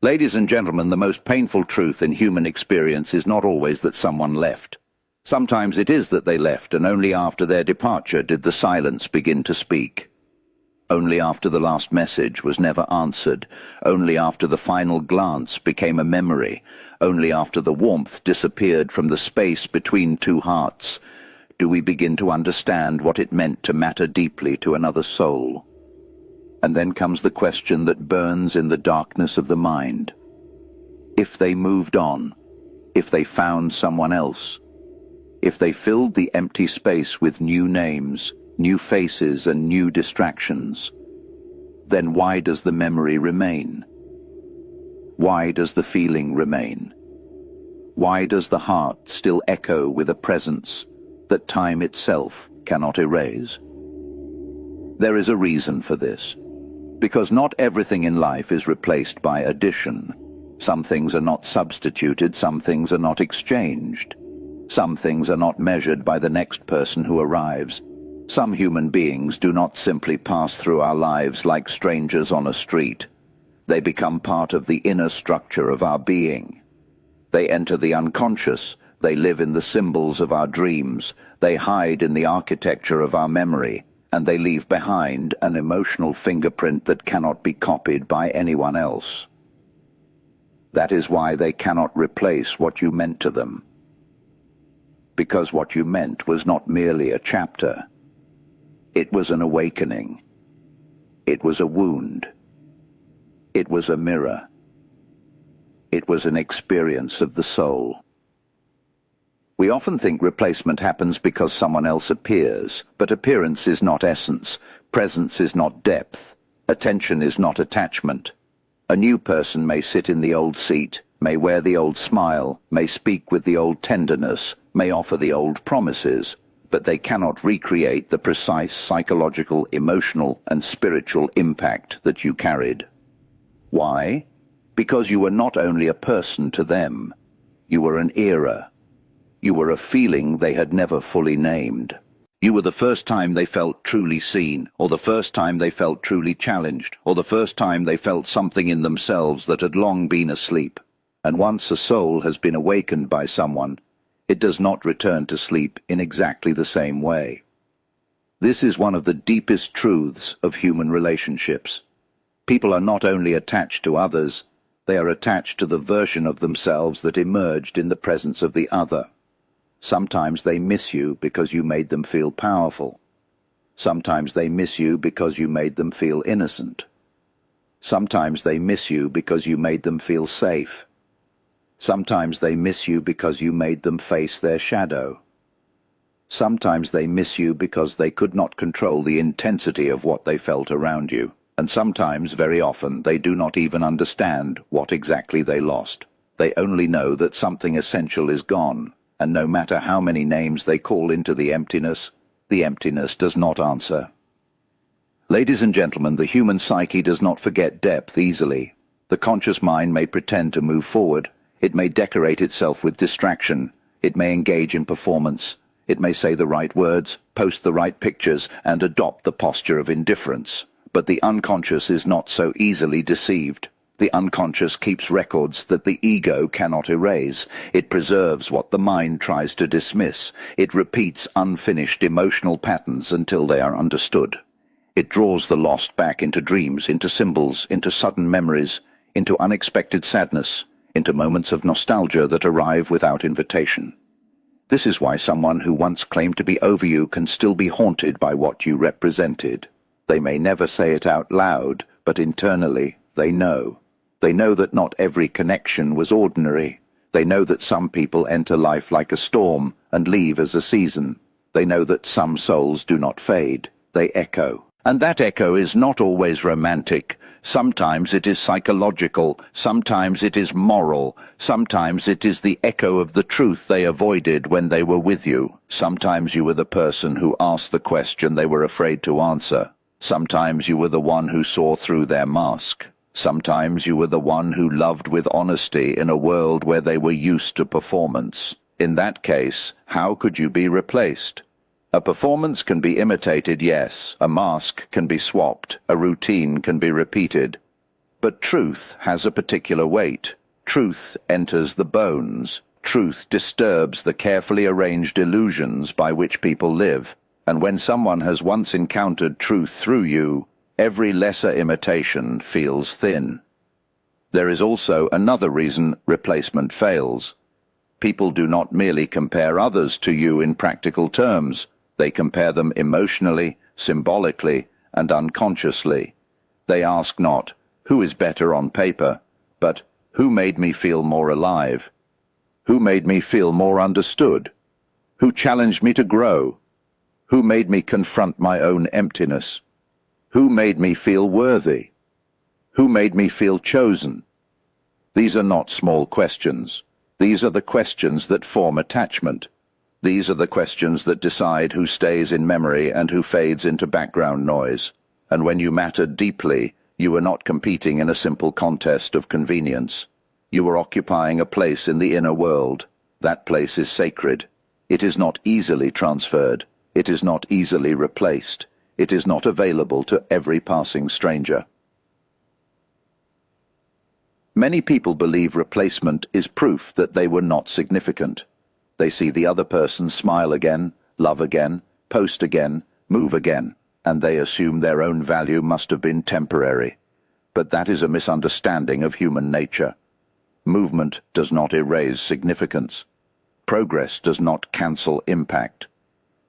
Ladies and gentlemen, the most painful truth in human experience is not always that someone left. Sometimes it is that they left, and only after their departure did the silence begin to speak. Only after the last message was never answered, only after the final glance became a memory, only after the warmth disappeared from the space between two hearts, do we begin to understand what it meant to matter deeply to another soul. And then comes the question that burns in the darkness of the mind. If they moved on, if they found someone else, if they filled the empty space with new names, new faces and new distractions, then why does the memory remain? Why does the feeling remain? Why does the heart still echo with a presence that time itself cannot erase? There is a reason for this. Because not everything in life is replaced by addition. Some things are not substituted, some things are not exchanged. Some things are not measured by the next person who arrives. Some human beings do not simply pass through our lives like strangers on a street. They become part of the inner structure of our being. They enter the unconscious, they live in the symbols of our dreams, they hide in the architecture of our memory, and they leave behind an emotional fingerprint that cannot be copied by anyone else. That is why they cannot replace what you meant to them. Because what you meant was not merely a chapter. It was an awakening. It was a wound. It was a mirror. It was an experience of the soul. We often think replacement happens because someone else appears, but appearance is not essence, presence is not depth, attention is not attachment. A new person may sit in the old seat, may wear the old smile, may speak with the old tenderness, may offer the old promises, but they cannot recreate the precise psychological, emotional, and spiritual impact that you carried. Why? Because you were not only a person to them, you were an era. You were a feeling they had never fully named. You were the first time they felt truly seen, or the first time they felt truly challenged, or the first time they felt something in themselves that had long been asleep. And once a soul has been awakened by someone, it does not return to sleep in exactly the same way. This is one of the deepest truths of human relationships. People are not only attached to others, they are attached to the version of themselves that emerged in the presence of the other. Sometimes they miss you because you made them feel powerful. Sometimes they miss you because you made them feel innocent. Sometimes they miss you because you made them feel safe. Sometimes they miss you because you made them face their shadow. Sometimes they miss you because they could not control the intensity of what they felt around you. And sometimes, very often, they do not even understand what exactly they lost. They only know that something essential is gone. And no matter how many names they call into the emptiness does not answer. Ladies and gentlemen, the human psyche does not forget depth easily. The conscious mind may pretend to move forward. It may decorate itself with distraction. It may engage in performance. It may say the right words, post the right pictures, and adopt the posture of indifference. But the unconscious is not so easily deceived. The unconscious keeps records that the ego cannot erase. It preserves what the mind tries to dismiss. It repeats unfinished emotional patterns until they are understood. It draws the lost back into dreams, into symbols, into sudden memories, into unexpected sadness, into moments of nostalgia that arrive without invitation. This is why someone who once claimed to be over you can still be haunted by what you represented. They may never say it out loud, but internally they know. They know that not every connection was ordinary. They know that some people enter life like a storm and leave as a season. They know that some souls do not fade. They echo. And that echo is not always romantic. Sometimes it is psychological. Sometimes it is moral. Sometimes it is the echo of the truth they avoided when they were with you. Sometimes you were the person who asked the question they were afraid to answer. Sometimes you were the one who saw through their mask. Sometimes you were the one who loved with honesty in a world where they were used to performance. In that case, how could you be replaced? A performance can be imitated, yes. A mask can be swapped. A routine can be repeated. But truth has a particular weight. Truth enters the bones. Truth disturbs the carefully arranged illusions by which people live. And when someone has once encountered truth through you, every lesser imitation feels thin. There is also another reason replacement fails. People do not merely compare others to you in practical terms. They compare them emotionally, symbolically, and unconsciously. They ask not, who is better on paper, but who made me feel more alive? Who made me feel more understood? Who challenged me to grow? Who made me confront my own emptiness? Who made me feel worthy? Who made me feel chosen? These are not small questions. These are the questions that form attachment. These are the questions that decide who stays in memory and who fades into background noise. And when you matter deeply, you are not competing in a simple contest of convenience. You are occupying a place in the inner world. That place is sacred. It is not easily transferred. It is not easily replaced. It is not available to every passing stranger. Many people believe replacement is proof that they were not significant. They see the other person smile again, love again, post again, move again, and they assume their own value must have been temporary. But that is a misunderstanding of human nature. Movement does not erase significance. Progress does not cancel impact.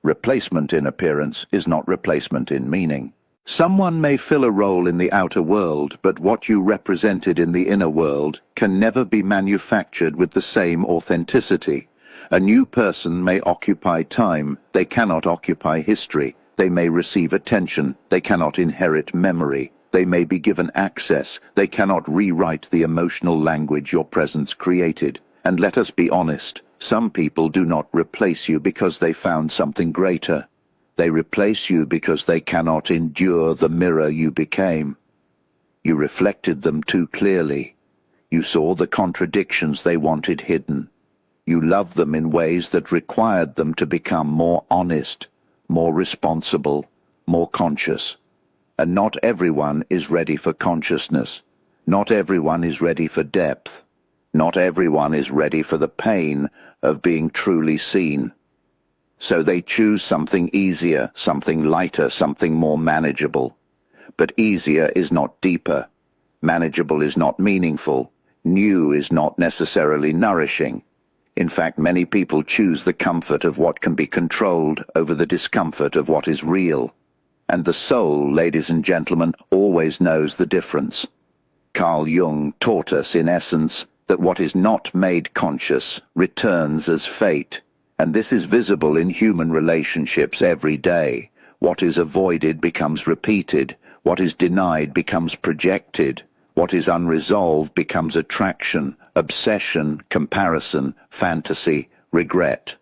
Replacement in appearance is not replacement in meaning. Someone may fill a role in the outer world, but what you represented in the inner world can never be manufactured with the same authenticity. A new person may occupy time, they cannot occupy history. They may receive attention, they cannot inherit memory. They may be given access, they cannot rewrite the emotional language your presence created. And let us be honest, some people do not replace you because they found something greater. They replace you because they cannot endure the mirror you became. You reflected them too clearly. You saw the contradictions they wanted hidden. You loved them in ways that required them to become more honest, more responsible, more conscious. And not everyone is ready for consciousness. Not everyone is ready for depth. Not everyone is ready for the pain of being truly seen. So they choose something easier, something lighter, something more manageable. But easier is not deeper. Manageable is not meaningful. New is not necessarily nourishing. In fact, many people choose the comfort of what can be controlled over the discomfort of what is real. And the soul, ladies and gentlemen, always knows the difference. Carl Jung taught us, in essence, that what is not made conscious returns as fate. And this is visible in human relationships every day. What is avoided becomes repeated. What is denied becomes projected. What is unresolved becomes attraction, obsession, comparison, fantasy, regret.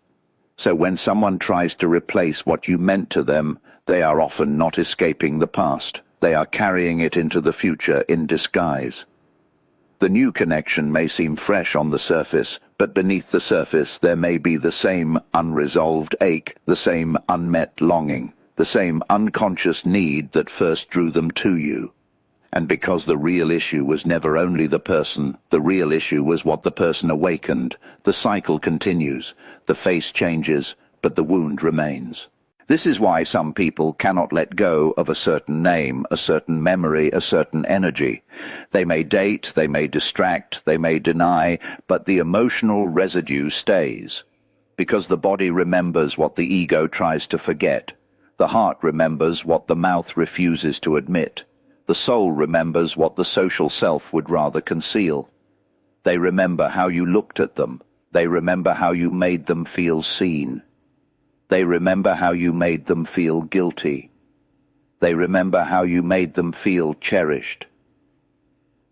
So when someone tries to replace what you meant to them, they are often not escaping the past. They are carrying it into the future in disguise. The new connection may seem fresh on the surface, but beneath the surface there may be the same unresolved ache, the same unmet longing, the same unconscious need that first drew them to you. And because the real issue was never only the person, the real issue was what the person awakened, the cycle continues, the face changes, but the wound remains. This is why some people cannot let go of a certain name, a certain memory, a certain energy. They may date, they may distract, they may deny, but the emotional residue stays. Because the body remembers what the ego tries to forget. The heart remembers what the mouth refuses to admit. The soul remembers what the social self would rather conceal. They remember how you looked at them. They remember how you made them feel seen. They remember how you made them feel guilty. They remember how you made them feel cherished.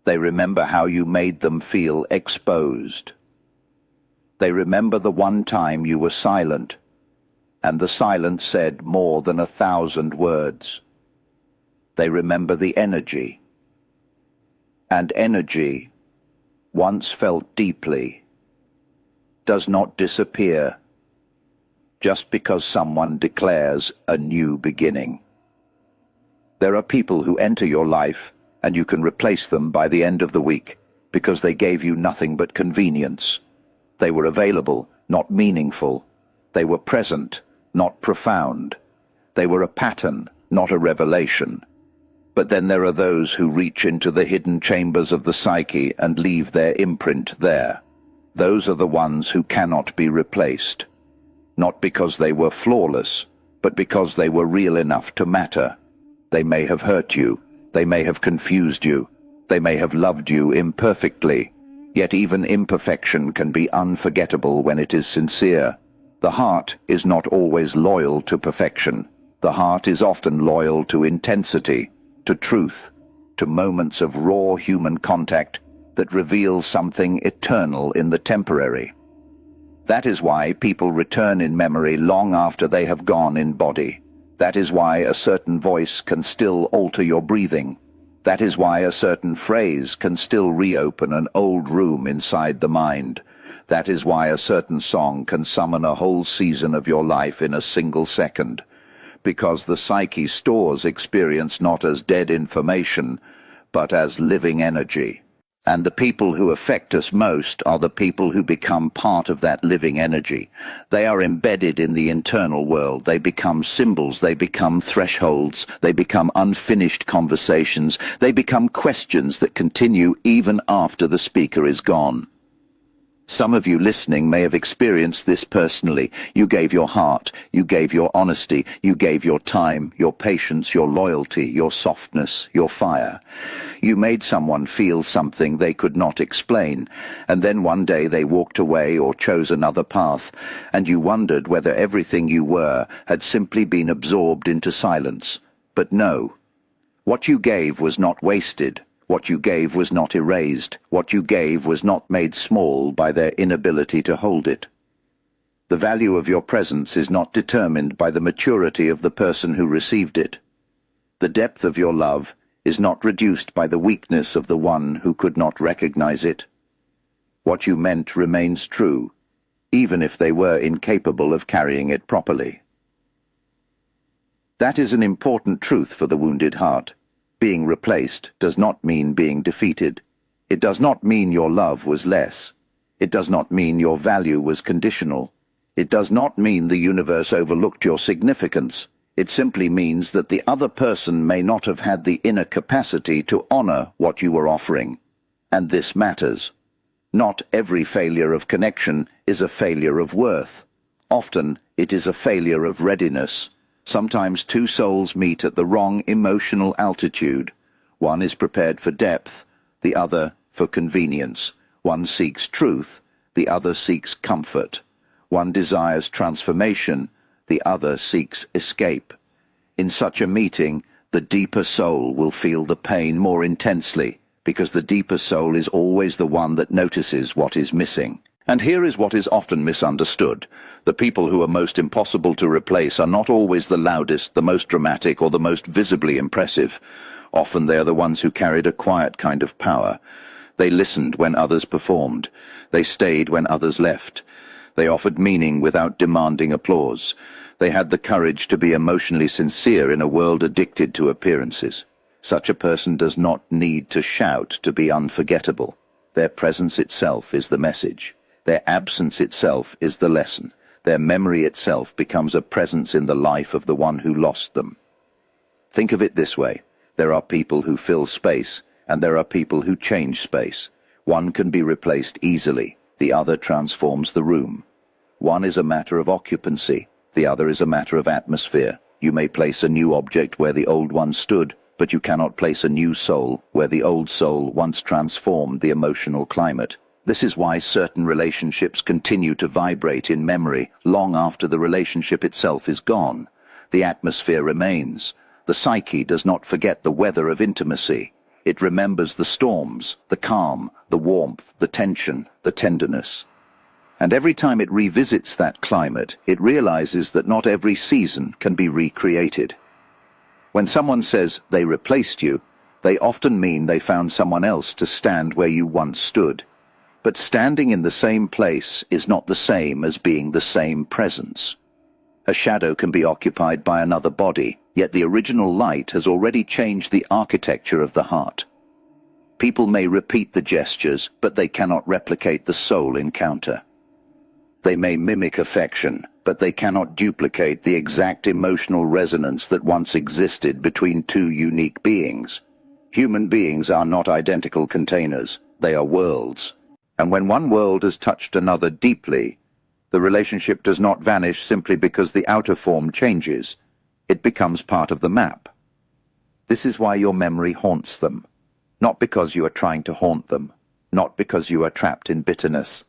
They remember how you made them feel exposed. They remember the one time you were silent, and the silence said more than 1,000 words. They remember the energy. And energy, once felt deeply, does not disappear just because someone declares a new beginning. There are people who enter your life and you can replace them by the end of the week, because they gave you nothing but convenience. They were available, not meaningful. They were present, not profound. They were a pattern, not a revelation. But then there are those who reach into the hidden chambers of the psyche and leave their imprint there. Those are the ones who cannot be replaced. Not because they were flawless, but because they were real enough to matter. They may have hurt you. They may have confused you. They may have loved you imperfectly. Yet even imperfection can be unforgettable when it is sincere. The heart is not always loyal to perfection. The heart is often loyal to intensity, to truth, to moments of raw human contact that reveal something eternal in the temporary. That is why people return in memory long after they have gone in body. That is why a certain voice can still alter your breathing. That is why a certain phrase can still reopen an old room inside the mind. That is why a certain song can summon a whole season of your life in a single second. Because the psyche stores experience not as dead information, but as living energy. And the people who affect us most are the people who become part of that living energy. They are embedded in the internal world. They become symbols. They become thresholds. They become unfinished conversations. They become questions that continue even after the speaker is gone. Some of you listening may have experienced this personally. You gave your heart, you gave your honesty, you gave your time, your patience, your loyalty, your softness, your fire. You made someone feel something they could not explain, and then one day they walked away or chose another path, and you wondered whether everything you were had simply been absorbed into silence. But no. What you gave was not wasted. What you gave was not erased. What you gave was not made small by their inability to hold it. The value of your presence is not determined by the maturity of the person who received it. The depth of your love is not reduced by the weakness of the one who could not recognize it. What you meant remains true, even if they were incapable of carrying it properly. That is an important truth for the wounded heart. Being replaced does not mean being defeated. It does not mean your love was less. It does not mean your value was conditional. It does not mean the universe overlooked your significance. It simply means that the other person may not have had the inner capacity to honor what you were offering. And this matters. Not every failure of connection is a failure of worth. Often it is a failure of readiness. Sometimes two souls meet at the wrong emotional altitude. One is prepared for depth, the other for convenience. One seeks truth, the other seeks comfort. One desires transformation, the other seeks escape. In such a meeting, the deeper soul will feel the pain more intensely, because the deeper soul is always the one that notices what is missing. And here is what is often misunderstood. The people who are most impossible to replace are not always the loudest, the most dramatic, or the most visibly impressive. Often they are the ones who carried a quiet kind of power. They listened when others performed. They stayed when others left. They offered meaning without demanding applause. They had the courage to be emotionally sincere in a world addicted to appearances. Such a person does not need to shout to be unforgettable. Their presence itself is the message. Their absence itself is the lesson. Their memory itself becomes a presence in the life of the one who lost them. Think of it this way. There are people who fill space, and there are people who change space. One can be replaced easily. The other transforms the room. One is a matter of occupancy. The other is a matter of atmosphere. You may place a new object where the old one stood, but you cannot place a new soul where the old soul once transformed the emotional climate. This is why certain relationships continue to vibrate in memory long after the relationship itself is gone. The atmosphere remains. The psyche does not forget the weather of intimacy. It remembers the storms, the calm, the warmth, the tension, the tenderness. And every time it revisits that climate, it realizes that not every season can be recreated. When someone says they replaced you, they often mean they found someone else to stand where you once stood. But standing in the same place is not the same as being the same presence. A shadow can be occupied by another body, yet the original light has already changed the architecture of the heart. People may repeat the gestures, but they cannot replicate the soul encounter. They may mimic affection, but they cannot duplicate the exact emotional resonance that once existed between two unique beings. Human beings are not identical containers, they are worlds. And when one world has touched another deeply, the relationship does not vanish simply because the outer form changes. It becomes part of the map. This is why your memory haunts them. Not because you are trying to haunt them, not because you are trapped in bitterness,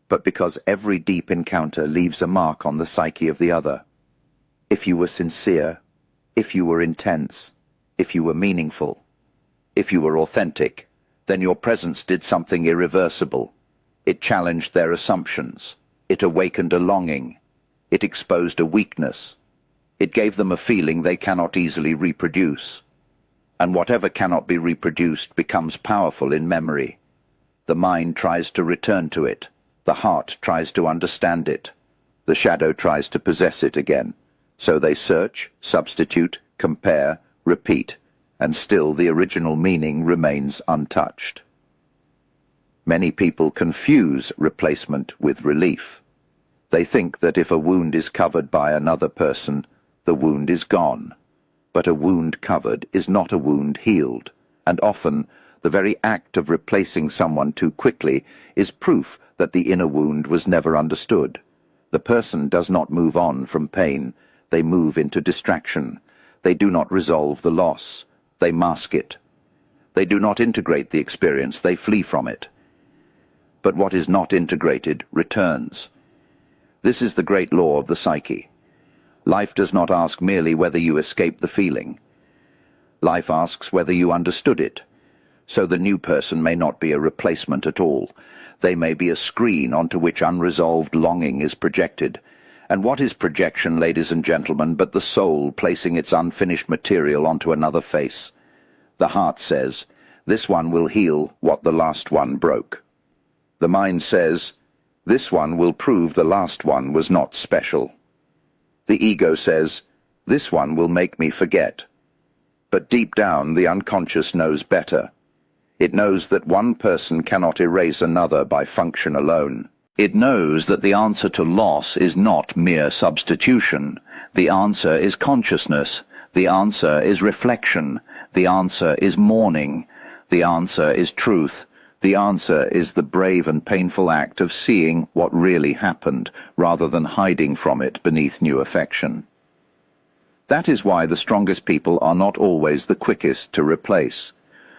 but because every deep encounter leaves a mark on the psyche of the other. If you were sincere, if you were intense, if you were meaningful, if you were authentic, then your presence did something irreversible. It challenged their assumptions. It awakened a longing. It exposed a weakness. It gave them a feeling they cannot easily reproduce. And whatever cannot be reproduced becomes powerful in memory. The mind tries to return to it. The heart tries to understand it. The shadow tries to possess it again. So they search, substitute, compare, repeat, and still the original meaning remains untouched. Many people confuse replacement with relief. They think that if a wound is covered by another person, the wound is gone. But a wound covered is not a wound healed, and often the very act of replacing someone too quickly is proof that the inner wound was never understood. The person does not move on from pain, they move into distraction. They do not resolve the loss, they mask it. They do not integrate the experience, they flee from it. But what is not integrated returns. This is the great law of the psyche. Life does not ask merely whether you escape the feeling. Life asks whether you understood it. So the new person may not be a replacement at all. They may be a screen onto which unresolved longing is projected. And what is projection, ladies and gentlemen, but the soul placing its unfinished material onto another face? The heart says, this one will heal what the last one broke. The mind says, this one will prove the last one was not special. The ego says, this one will make me forget. But deep down, the unconscious knows better. It knows that one person cannot erase another by function alone. It knows that the answer to loss is not mere substitution. The answer is consciousness. The answer is reflection. The answer is mourning. The answer is truth. The answer is the brave and painful act of seeing what really happened, rather than hiding from it beneath new affection. That is why the strongest people are not always the quickest to replace.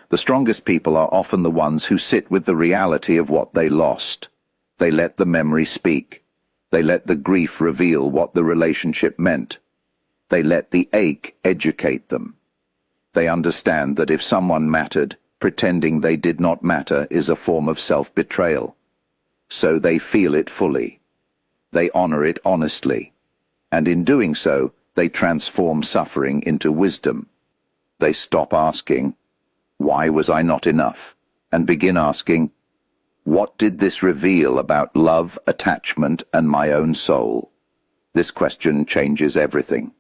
The strongest people are often the ones who sit with the reality of what they lost. They let the memory speak. They let the grief reveal what the relationship meant. They let the ache educate them. They understand that if someone mattered, pretending they did not matter is a form of self-betrayal. So they feel it fully. They honor it honestly. And in doing so, they transform suffering into wisdom. They stop asking, why was I not enough? And begin asking, what did this reveal about love, attachment, and my own soul? This question changes everything.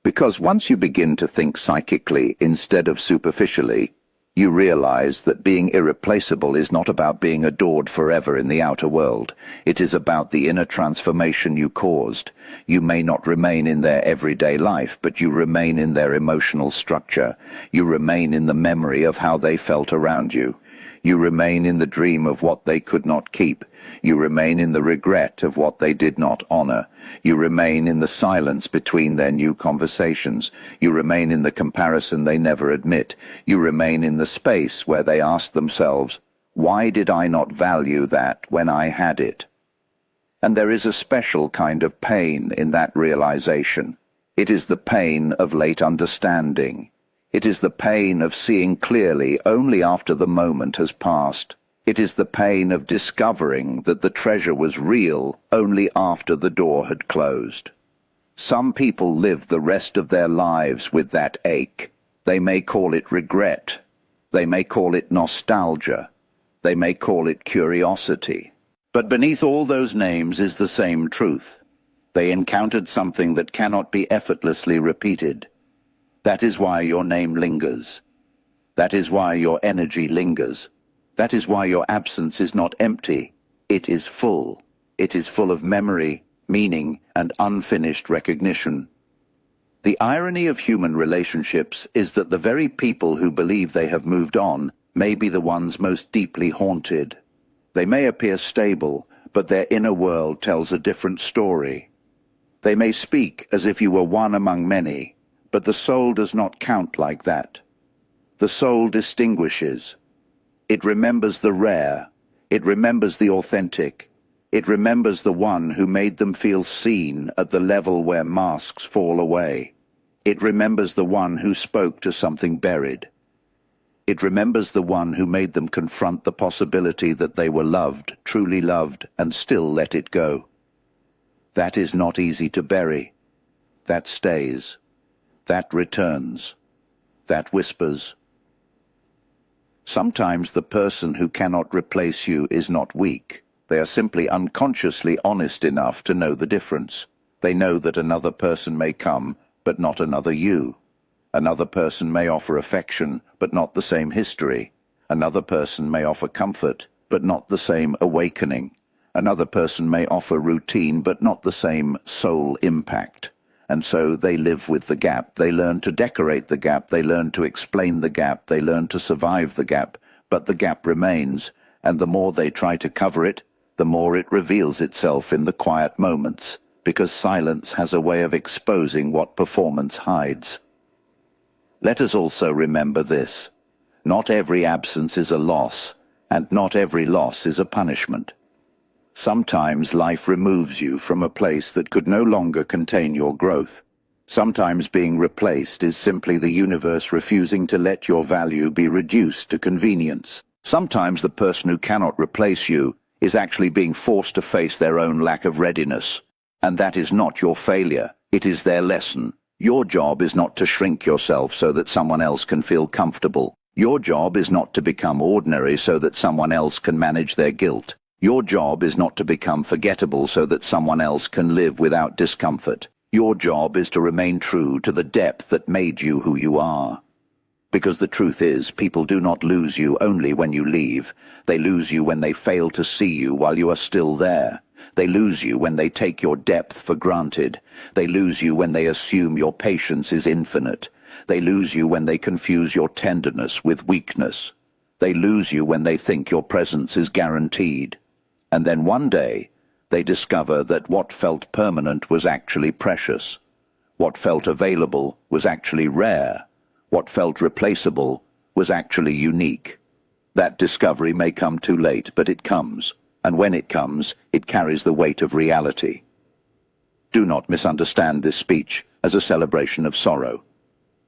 Because once you begin to think psychically instead of superficially, you realize that being irreplaceable is not about being adored forever in the outer world. It is about the inner transformation you caused. You may not remain in their everyday life, but you remain in their emotional structure. You remain in the memory of how they felt around you. You remain in the dream of what they could not keep. You remain in the regret of what they did not honor. You remain in the silence between their new conversations. You remain in the comparison they never admit. You remain in the space where they ask themselves, why did I not value that when I had it? And there is a special kind of pain in that realization. It is the pain of late understanding. It is the pain of seeing clearly only after the moment has passed. It is the pain of discovering that the treasure was real only after the door had closed. Some people live the rest of their lives with that ache. They may call it regret. They may call it nostalgia. They may call it curiosity. But beneath all those names is the same truth. They encountered something that cannot be effortlessly repeated. That is why your name lingers. That is why your energy lingers. That is why your absence is not empty. It is full. It is full of memory, meaning, and unfinished recognition. The irony of human relationships is that the very people who believe they have moved on may be the ones most deeply haunted. They may appear stable, but their inner world tells a different story. They may speak as if you were one among many, but the soul does not count like that. The soul distinguishes. It remembers the rare. It remembers the authentic. It remembers the one who made them feel seen at the level where masks fall away. It remembers the one who spoke to something buried. It remembers the one who made them confront the possibility that they were loved, truly loved, and still let it go. That is not easy to bury. That stays. That returns. That whispers. Sometimes the person who cannot replace you is not weak. They are simply unconsciously honest enough to know the difference. They know that another person may come, but not another you. Another person may offer affection, but not the same history. Another person may offer comfort, but not the same awakening. Another person may offer routine, but not the same soul impact. And so they live with the gap. They learn to decorate the gap. They learn to explain the gap. They learn to survive the gap. But the gap remains, and the more they try to cover it, the more it reveals itself in the quiet moments, because silence has a way of exposing what performance hides. Let us also remember this. Not every absence is a loss, and not every loss is a punishment. Sometimes life removes you from a place that could no longer contain your growth. Sometimes being replaced is simply the universe refusing to let your value be reduced to convenience. Sometimes the person who cannot replace you is actually being forced to face their own lack of readiness. And that is not your failure, it is their lesson. Your job is not to shrink yourself so that someone else can feel comfortable. Your job is not to become ordinary so that someone else can manage their guilt. Your job is not to become forgettable so that someone else can live without discomfort. Your job is to remain true to the depth that made you who you are. Because the truth is, people do not lose you only when you leave. They lose you when they fail to see you while you are still there. They lose you when they take your depth for granted. They lose you when they assume your patience is infinite. They lose you when they confuse your tenderness with weakness. They lose you when they think your presence is guaranteed. And then one day, they discover that what felt permanent was actually precious. What felt available was actually rare. What felt replaceable was actually unique. That discovery may come too late, but it comes. And when it comes, it carries the weight of reality. Do not misunderstand this speech as a celebration of sorrow.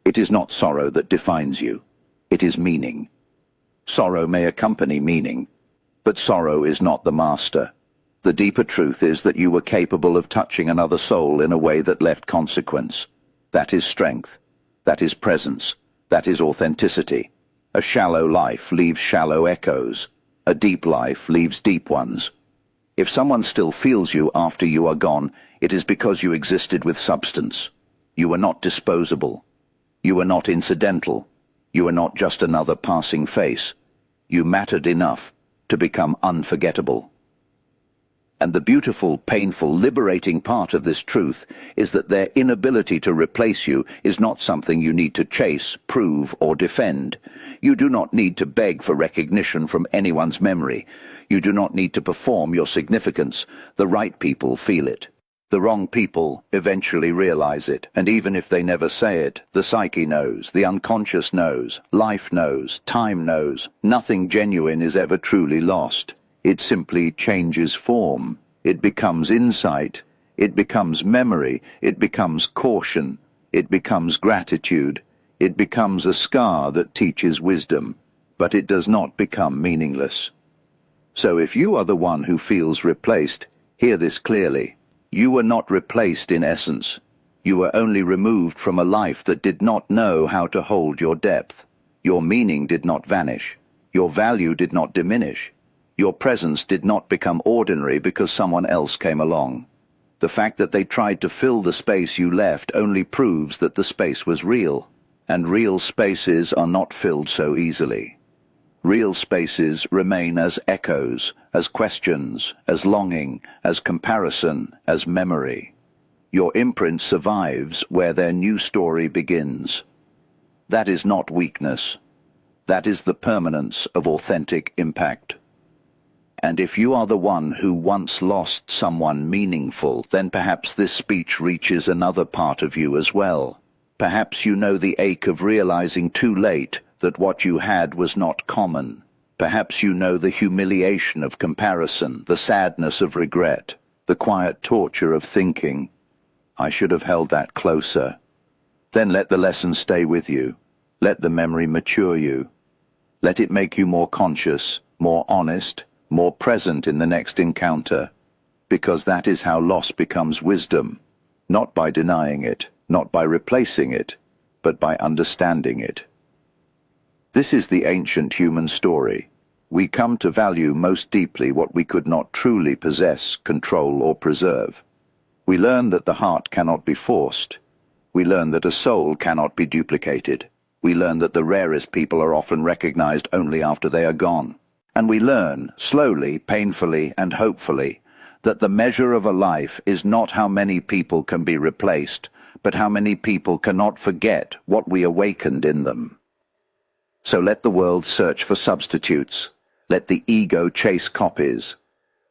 It is not sorrow that defines you. It is meaning. Sorrow may accompany meaning, but sorrow is not the master. The deeper truth is that you were capable of touching another soul in a way that left consequence. That is strength. That is presence. That is authenticity. A shallow life leaves shallow echoes. A deep life leaves deep ones. If someone still feels you after you are gone, it is because you existed with substance. You were not disposable. You were not incidental. You were not just another passing face. You mattered enough to become unforgettable. And the beautiful, painful, liberating part of this truth is that their inability to replace you is not something you need to chase, prove, or defend. You do not need to beg for recognition from anyone's memory. You do not need to perform your significance. The right people feel it. The wrong people eventually realize it, and even if they never say it, the psyche knows, the unconscious knows, life knows, time knows. Nothing genuine is ever truly lost. It simply changes form. It becomes insight. It becomes memory. It becomes caution. It becomes gratitude. It becomes a scar that teaches wisdom. But it does not become meaningless. So if you are the one who feels replaced, hear this clearly. You were not replaced in essence. You were only removed from a life that did not know how to hold your depth. Your meaning did not vanish. Your value did not diminish. Your presence did not become ordinary because someone else came along. The fact that they tried to fill the space you left only proves that the space was real. And real spaces are not filled so easily. Real spaces remain as echoes, as questions, as longing, as comparison, as memory. Your imprint survives where their new story begins. That is not weakness. That is the permanence of authentic impact. And if you are the one who once lost someone meaningful, then perhaps this speech reaches another part of you as well. Perhaps you know the ache of realizing too late that what you had was not common. Perhaps you know the humiliation of comparison, the sadness of regret, the quiet torture of thinking, I should have held that closer. Then let the lesson stay with you. Let the memory mature you. Let it make you more conscious, more honest, more present in the next encounter, because that is how loss becomes wisdom, not by denying it, not by replacing it, but by understanding it. This is the ancient human story. We come to value most deeply what we could not truly possess, control, or preserve. We learn that the heart cannot be forced. We learn that a soul cannot be duplicated. We learn that the rarest people are often recognized only after they are gone. And we learn, slowly, painfully, and hopefully, that the measure of a life is not how many people can be replaced, but how many people cannot forget what we awakened in them. So let the world search for substitutes. Let the ego chase copies.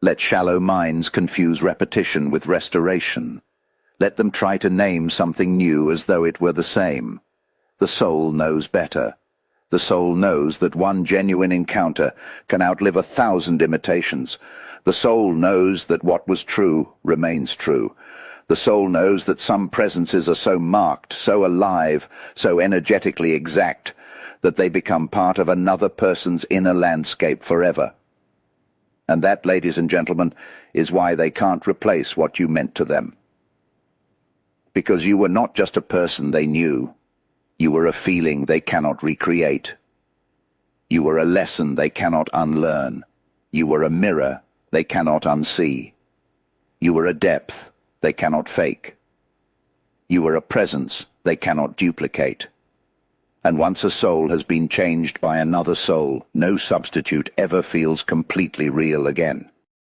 Let shallow minds confuse repetition with restoration. Let them try to name something new as though it were the same. The soul knows better. The soul knows that one genuine encounter can outlive 1,000 imitations. The soul knows that what was true remains true. The soul knows that some presences are so marked, so alive, so energetically exact, that they become part of another person's inner landscape forever. And that, ladies and gentlemen, is why they can't replace what you meant to them. Because you were not just a person they knew. You were a feeling they cannot recreate. You were a lesson they cannot unlearn. You were a mirror they cannot unsee. You were a depth they cannot fake. You were a presence they cannot duplicate. And once a soul has been changed by another soul, no substitute ever feels completely real again.